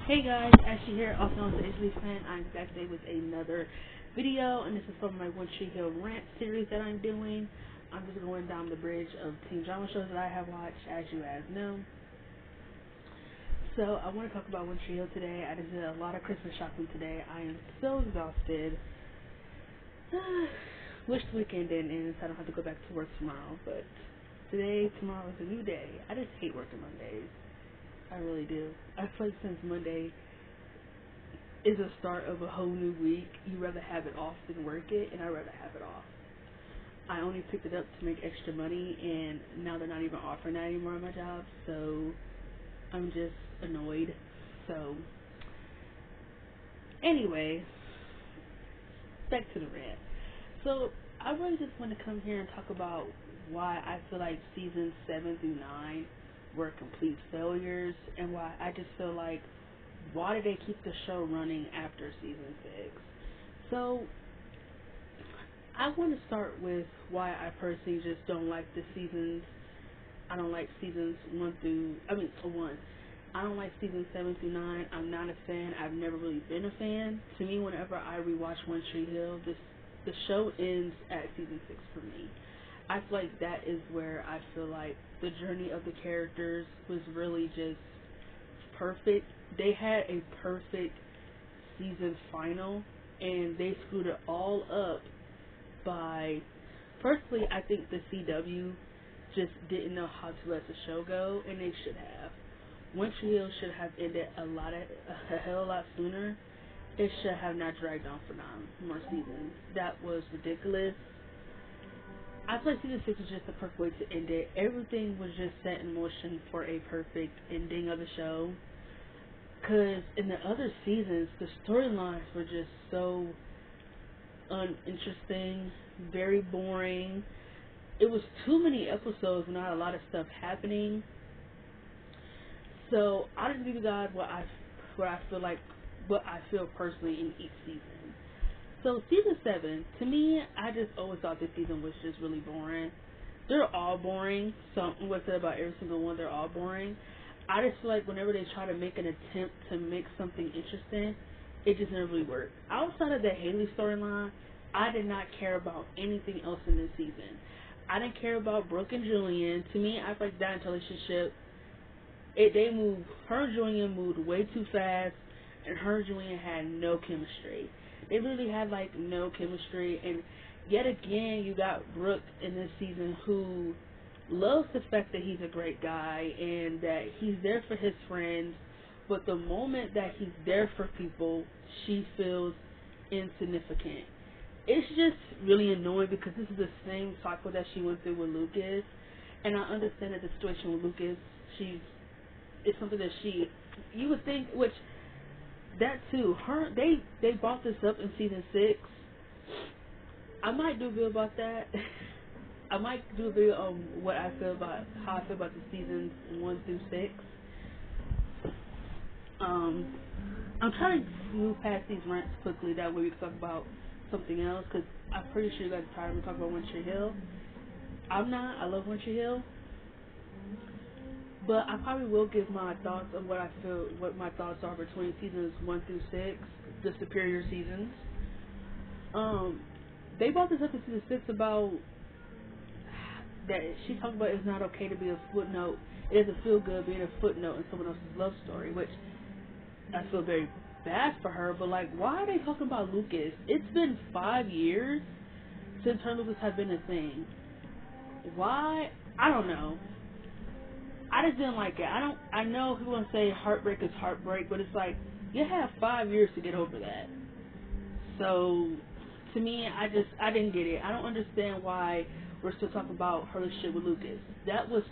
Hey guys, Ashley here, also known as Ashley Fan. I'm back today with another video, and this is from my One Tree Hill rant series that I'm doing. I'm just going down the bridge of teen drama shows that I have watched, as you guys know. So I want to talk about One Tree Hill today. I just did a lot of Christmas shopping today. I am so exhausted. Wish the weekend didn't end so I don't have to go back to work tomorrow, but tomorrow is a new day. I just hate working Mondays. I really do. I feel like since Monday is the start of a whole new week, you rather have it off than work it, and I'd rather have it off. I only picked it up to make extra money, and now they're not even offering that anymore at my job, so I'm just annoyed. So, anyway, back to the rant. So, I really just want to come here and talk about why I feel like seasons 7 through 9 were complete failures, and why I just feel like, why did they keep the show running after season 6? So, I want to start with why I personally just don't like the seasons. I don't like seasons 1. I don't like seasons 7 through 9. I'm not a fan. I've never really been a fan. To me, whenever I rewatch One Tree Hill, the show ends at season 6 for me. I feel like that is where I feel like the journey of the characters was really just perfect. They had a perfect season final, and they screwed it all up by, personally, I think the CW just didn't know how to let the show go, and they should have. One Tree Hill should have ended a hell of a lot sooner. It should have not dragged on for 9 more seasons. That was ridiculous. I feel like season 6 was just the perfect way to end it. Everything was just set in motion for a perfect ending of the show. Because in the other seasons, the storylines were just so uninteresting, very boring. It was too many episodes, not a lot of stuff happening. So I just give you guys what I feel personally in each season. So season 7, to me, I just always thought this season was just really boring. They're all boring. So I'm going to say about every single one, they're all boring. I just feel like whenever they try to make an attempt to make something interesting, it just never really worked. Outside of the Haley storyline, I did not care about anything else in this season. I didn't care about Brooke and Julian. To me, I feel like that relationship, her and Julian moved way too fast, and her and Julian had no chemistry. They really had like no chemistry, and yet again, you got Brooke in this season who loves the fact that he's a great guy and that he's there for his friends, but the moment that he's there for people, she feels insignificant. It's just really annoying because this is the same cycle that she went through with Lucas, and I understand that the situation with Lucas, it's something that you would think, which that too, they brought this up in season 6. I might do a video about that. I might do a video on how I feel about the seasons 1 through 6. I'm trying to move past these rants quickly, that way we can talk about something else, because I'm pretty sure you guys are tired of me talking about One Tree Hill. I'm not. I love One Tree Hill. But I probably will give my thoughts on what my thoughts are between seasons 1 through 6, the superior seasons. They brought this up in season 6 about that she talked about it's not okay to be a footnote. It doesn't feel good being a footnote in someone else's love story, which I feel very bad for her. But like, why are they talking about Lucas? It's been 5 years since her and Lucas have been a thing. Why? I don't know. I just didn't like it. I know people want to say heartbreak is heartbreak, but it's like, you have 5 years to get over that. So, to me, I didn't get it. I don't understand why we're still talking about her relationship with Lucas. That was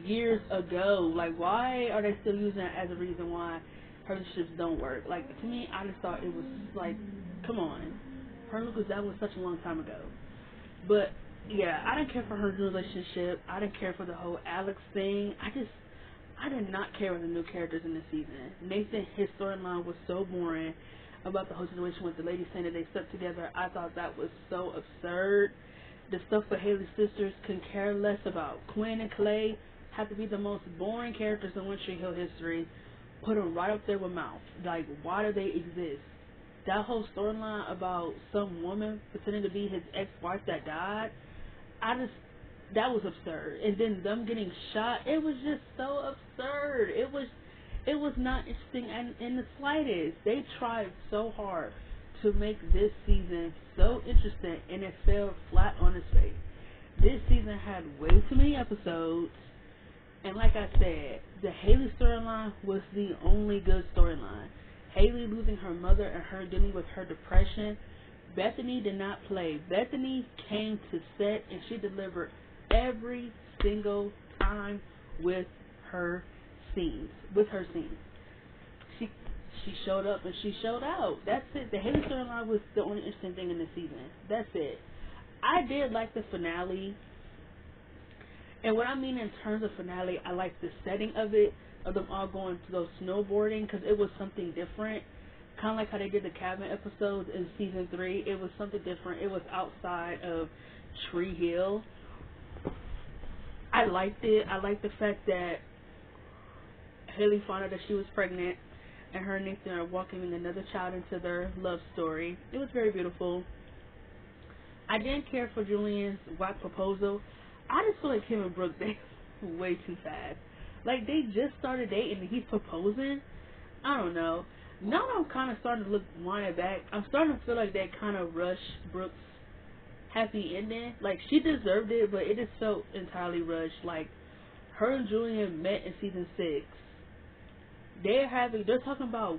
years ago. Like, why are they still using that as a reason why her relationships don't work? Like, to me, I just thought it was like, come on. Her and Lucas, that was such a long time ago. But yeah, I didn't care for her new relationship. I didn't care for the whole Alex thing. I did not care for the new characters in this season. Nathan, his storyline was so boring about the whole situation with the lady saying that they slept together. I thought that was so absurd. The stuff with Haley's sisters couldn't care less about. Quinn and Clay have to be the most boring characters in One Tree Hill history. put them right up there with Mouth. Like, why do they exist? That whole storyline about some woman pretending to be his ex-wife that died, that was absurd. And then them getting shot, it was just so absurd. It was not interesting in the slightest. They tried so hard to make this season so interesting, and it fell flat on its face. This season had way too many episodes, and like I said, the Haley storyline was the only good storyline. Haley losing her mother and her dealing with her depression. Bethany did not play. Bethany came to set and she delivered every single time with her scenes. She showed up and she showed out. That's it. The Haley storyline was the only interesting thing in the season. That's it. I did like the finale. And what I mean in terms of finale, I like the setting of it, of them all going to go snowboarding, because it was something different. Kind of like how they did the cabin episodes in season 3. It was something different. It was outside of Tree Hill. I liked it. I liked the fact that Haley found out that she was pregnant, and her and Nathan are welcoming another child into their love story. It was very beautiful. I didn't care for Julian's whack proposal. I just feel like him and Brooke, they way too fast. Like, they just started dating and he's proposing. I don't know. Now I'm kind of starting to wind it back. I'm starting to feel like they kind of rushed Brooke's happy ending. Like, she deserved it, but it just felt entirely rushed. Like, her and Julian met in season 6. They're talking about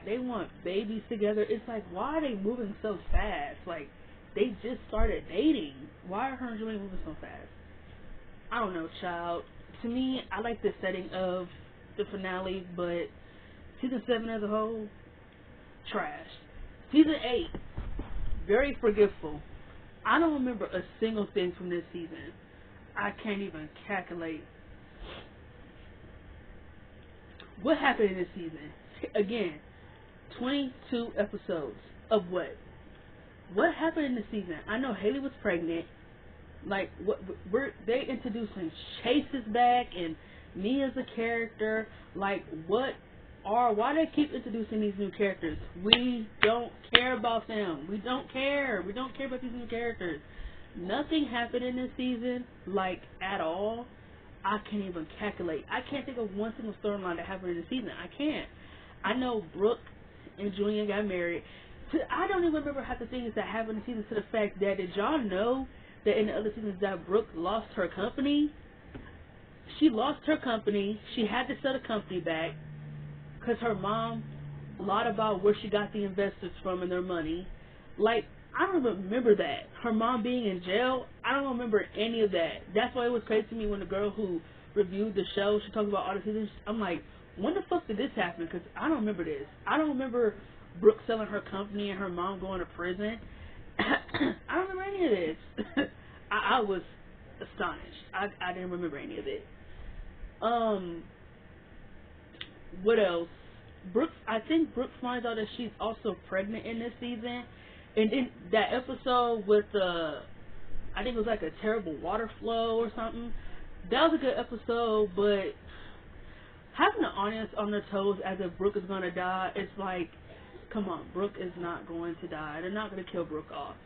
they want babies together. It's like, why are they moving so fast? Like, they just started dating. Why are her and Julian moving so fast? I don't know, child. To me, I like the setting of the finale, but season 7 as a whole, trash. Season 8, very forgetful. I don't remember a single thing from this season. I can't even calculate what happened in this season. Again, 22 episodes of what? What happened in this season? I know Haley was pregnant. Like, they introducing Chase is back and me as a character. Like, why they keep introducing these new characters? We don't care about them. We don't care. We don't care about these new characters. Nothing happened in this season, like, at all. I can't even calculate. I can't think of one single storyline that happened in the season. I can't. I know Brooke and Julian got married. I don't even remember half the things that happened in the season, to the fact that, did y'all know that in the other seasons that Brooke lost her company? She lost her company. She had to sell the company back because her mom lied about where she got the investors from and their money. Like, I don't even remember that. Her mom being in jail, I don't remember any of that. That's why it was crazy to me when the girl who reviewed the show, she talked about all the seasons. I'm like, when the fuck did this happen? Because I don't remember this. I don't remember Brooke selling her company and her mom going to prison. I don't remember any of this. I was astonished. I didn't remember any of it. What else? I think Brooke finds out that she's also pregnant in this season. And then that episode with I think it was like a terrible water flow or something. That was a good episode, but having the audience on their toes as if Brooke is going to die, it's like, come on, Brooke is not going to die. They're not going to kill Brooke off.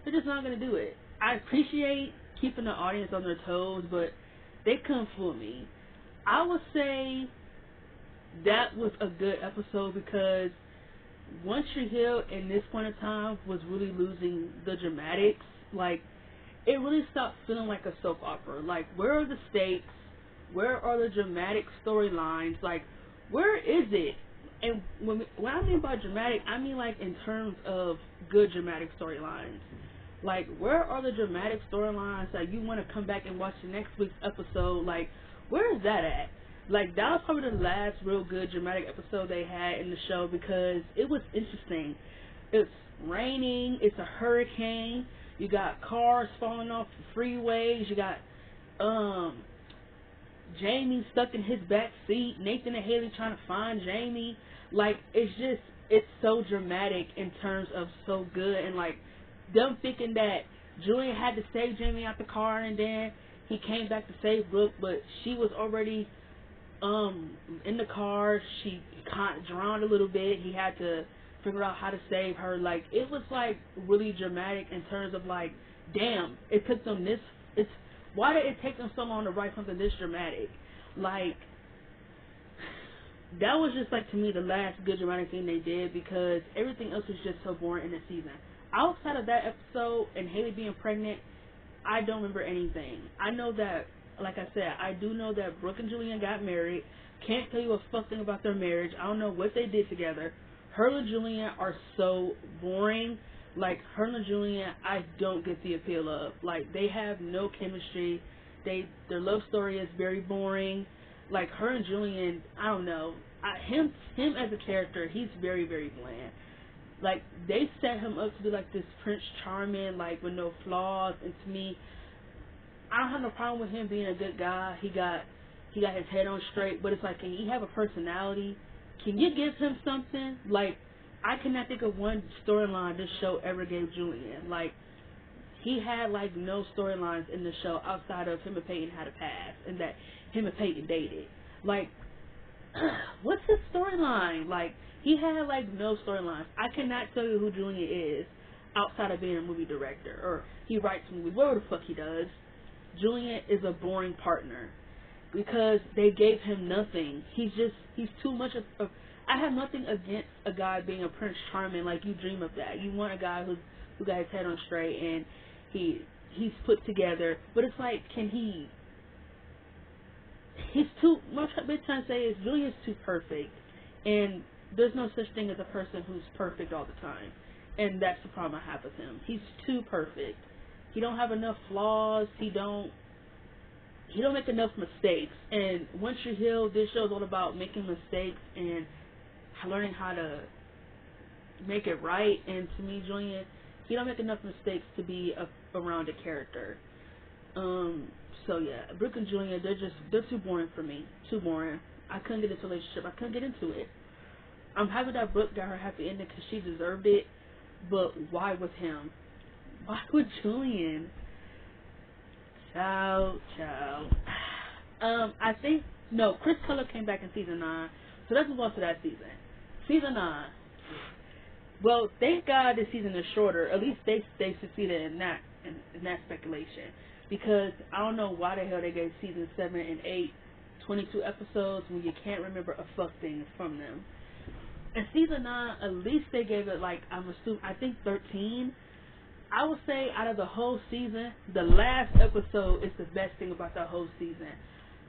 They're just not going to do it. I appreciate keeping the audience on their toes, but they couldn't fool me. I would say that was a good episode because One Tree Hill in this point in time was really losing the dramatics. Like, it really stopped feeling like a soap opera. Like, where are the stakes? Where are the dramatic storylines? Like, where is it? And when I mean by dramatic, I mean like in terms of good dramatic storylines. Like, where are the dramatic storylines that you want to come back and watch the next week's episode? Like, where is that at? Like, that was probably the last real good dramatic episode they had in the show because it was interesting. It's raining. It's a hurricane. You got cars falling off the freeways. You got Jamie stuck in his back seat. Nathan and Haley trying to find Jamie. Like, it's so dramatic in terms of so good. And, like, them thinking that Julian had to save Jamie out the car and then he came back to save Brooke, but she was already in the car, she kind of drowned a little bit. He had to figure out how to save her. Like, it was like really dramatic in terms of like, damn, it took them this. It's why did it take them so long to write something this dramatic? Like, that was just like, to me, the last good dramatic thing they did, because everything else was just so boring in the season. Outside of that episode and Haley being pregnant, I don't remember anything. I know that, like I said, I do know that Brooke and Julian got married. Can't tell you a fuck thing about their marriage. I don't know what they did together. Her and Julian are so boring. Like, her and Julian, I don't get the appeal of. Like, they have no chemistry. Their love story is very boring. Like, her and Julian, I don't know. Him as a character, he's very, very bland. Like, they set him up to be like this Prince Charming, like, with no flaws. And to me, I don't have no problem with him being a good guy. He got his head on straight. But it's like, can he have a personality? Can you give him something? Like, I cannot think of one storyline this show ever gave Julian. Like, he had like no storylines in the show outside of him and Peyton had a past and that him and Peyton dated. Like, what's his storyline? Like, he had like no storylines. I cannot tell you who Julian is outside of being a movie director, or he writes movies, whatever the fuck he does. Julian is a boring partner because they gave him nothing. He's too much of I have nothing against a guy being a Prince Charming. Like, you dream of that. You want a guy who got his head on straight and he's put together. But it's like, he's too much. What I'm trying to say is Julian's too perfect, and there's no such thing as a person who's perfect all the time. And that's the problem I have with him. He's too perfect. He don't have enough flaws. He don't make enough mistakes. And once you're healed, this show's all about making mistakes and learning how to make it right. And to me, Julian, he don't make enough mistakes to be a rounded character. So yeah, Brooke and Julian, they're too boring for me. Too boring. I couldn't get into a relationship. I couldn't get into it. I'm happy that Brooke got her happy ending because she deserved it. But why with him? Why with Julian? Ciao. I think, no, Chris Tucker came back in season 9. So let's move on to that season. Season 9. Well, thank God this season is shorter. At least they succeeded in that speculation. Because I don't know why the hell they gave season 7 and 8 22 episodes when you can't remember a fuck thing from them. And season 9, at least they gave it like, I think 13. I would say out of the whole season, the last episode is the best thing about the whole season.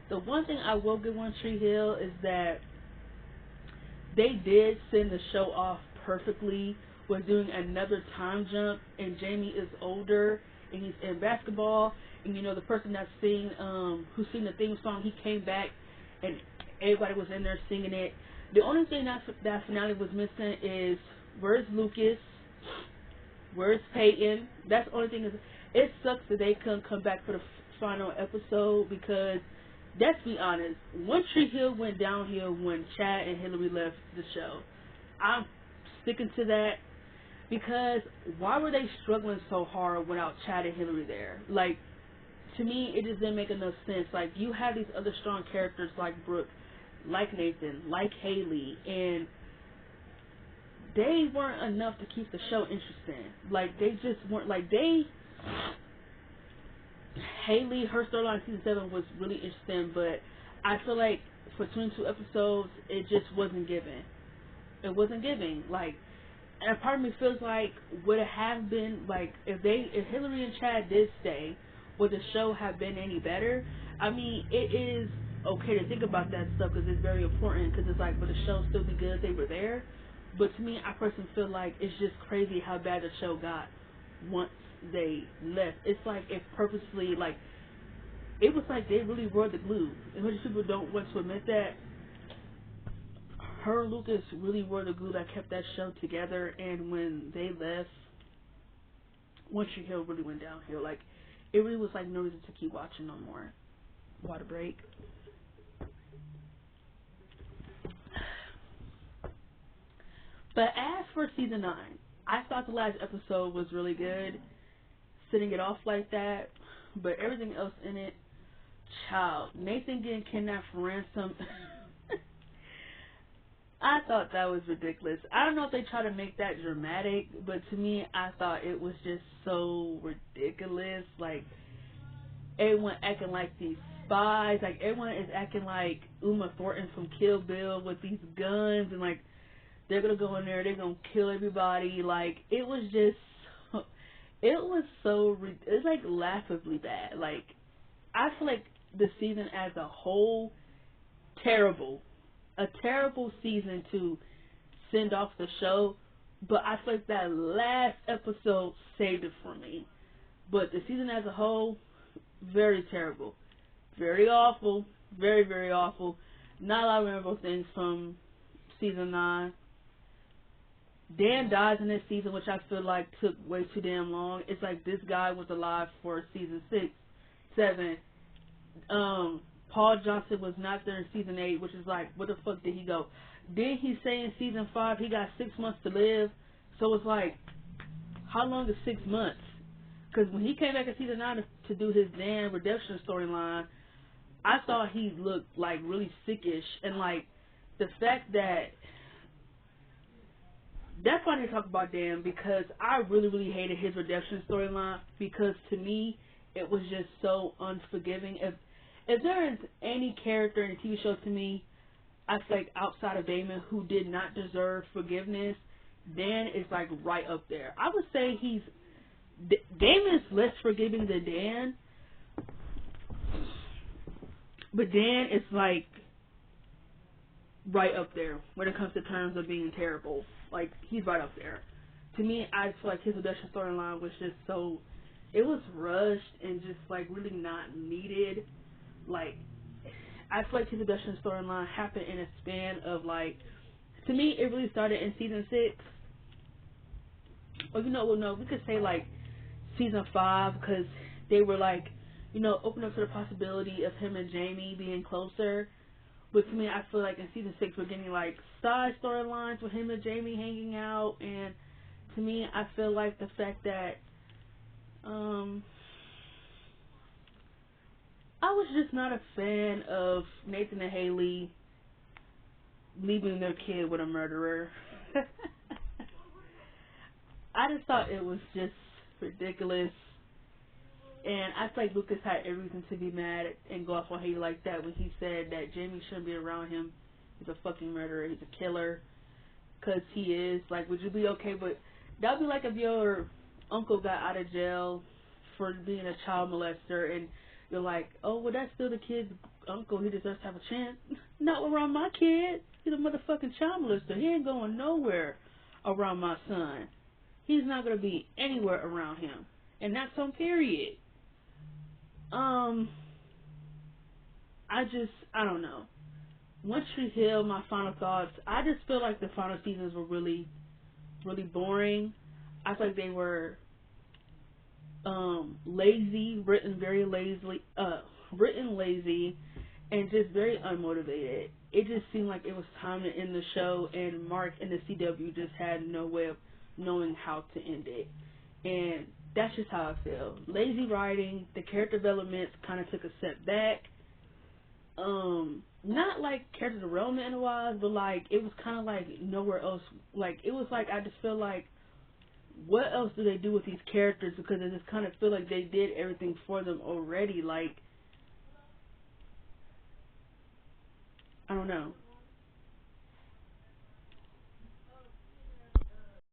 The one thing I will give One Tree Hill is that they did send the show off perfectly with doing another time jump, and Jamie is older and he's in basketball, and you know the person that's who sing the theme song, he came back and everybody was in there singing it. The only thing that finale was missing is, where's Lucas? Where's Peyton? That's the only thing. It sucks that they couldn't come back for the final episode because, let's be honest, One Tree Hill went downhill when Chad and Hillary left the show. I'm sticking to that because why were they struggling so hard without Chad and Hillary there? Like, to me, it just didn't make enough sense. Like, you have these other strong characters like Brooke, like Nathan, like Haley, and they weren't enough to keep the show interesting. Like, they just weren't, like, Haley, her storyline in season 7 was really interesting, but I feel like for 22 episodes, it just wasn't giving. It wasn't giving. Like, and a part of me feels like, would it have been, like, if Hillary and Chad did stay, would the show have been any better? I mean, it is okay to think about that stuff because it's very important, because it's like, would the show still be good if they were there? But to me, I personally feel like it's just crazy how bad the show got once they left. It's like it purposely, like, it was like they really were the glue. And most people don't want to admit that. Her and Lucas really were the glue that kept that show together. And when they left, One Tree Hill really went downhill. Like, it really was like no reason to keep watching no more. Water break. But as for season 9, I thought the last episode was really good, setting it off like that, but everything else in it child, Nathan getting kidnapped for ransom. I thought that was ridiculous. I don't know if they try to make that dramatic, but to me, I thought it was just so ridiculous. Like, everyone acting like these spies. Like, everyone is acting like Uma Thornton from Kill Bill with these guns, and like, they're gonna go in there, they're gonna kill everybody. Like, it was just, it was so, it's like laughably bad. Like, I feel like the season as a whole, terrible. A terrible season to send off the show, but I feel like that last episode saved it for me. But the season as a whole, very terrible. Very awful. Very, very awful. Not a lot of memorable things from season 9. Dan dies in this season, which I feel like took way too damn long. It's like this guy was alive for season 6, 7. Paul Johnson was not there in season 8, which is like, where the fuck did he go? Then he say in season 5 he got 6 months to live. So it's like, how long is 6 months? Because when he came back in season 9 to do his damn redemption storyline, I thought he looked like really sickish. And like, the fact that, that's why I need to talk about Dan, because I really, really hated his redemption storyline, because to me, it was just so unforgiving. If there is any character in a TV show to me, I feel like outside of Damon, who did not deserve forgiveness, Dan is like right up there. I would say Damon's less forgiving than Dan, but Dan is like right up there when it comes to terms of being terrible. Like, he's right up there. To me, I feel like his redemption storyline was just so, it was rushed and just like really not needed. Like, I feel like his redemption storyline happened in a span of like, to me, it really started in season 6. Or no, we could say like season 5, because they were like, open up to the possibility of him and Jamie being closer. But to me, I feel like in season 6, we're getting like side storylines with him and Jamie hanging out, and to me, I feel like the fact that, I was just not a fan of Nathan and Haley leaving their kid with a murderer. I just thought it was just ridiculous. And I feel like Lucas had every reason to be mad and go off on Haley like that when he said that Jamie shouldn't be around him. He's a fucking murderer. He's a killer. Because he is. Like, would you be okay with... That would be like if your uncle got out of jail for being a child molester and you're like, oh, well, that's still the kid's uncle. He deserves to have a chance. Not around my kid. He's a motherfucking child molester. He ain't going nowhere around my son. He's not going to be anywhere around him. And that's on period. I don't know. Once you hear my final thoughts, I just feel like the final seasons were really, really boring. I feel like they were lazy, written lazy, and just very unmotivated. It just seemed like it was time to end the show, and Mark and the CW just had no way of knowing how to end it. And that's just how I feel. Lazy writing, the character developments kind of took a step back. Not like character development wise, but like it was kind of like nowhere else. Like it was like I just feel like, what else do they do with these characters? Because I just kind of feel like they did everything for them already. Like, I don't know.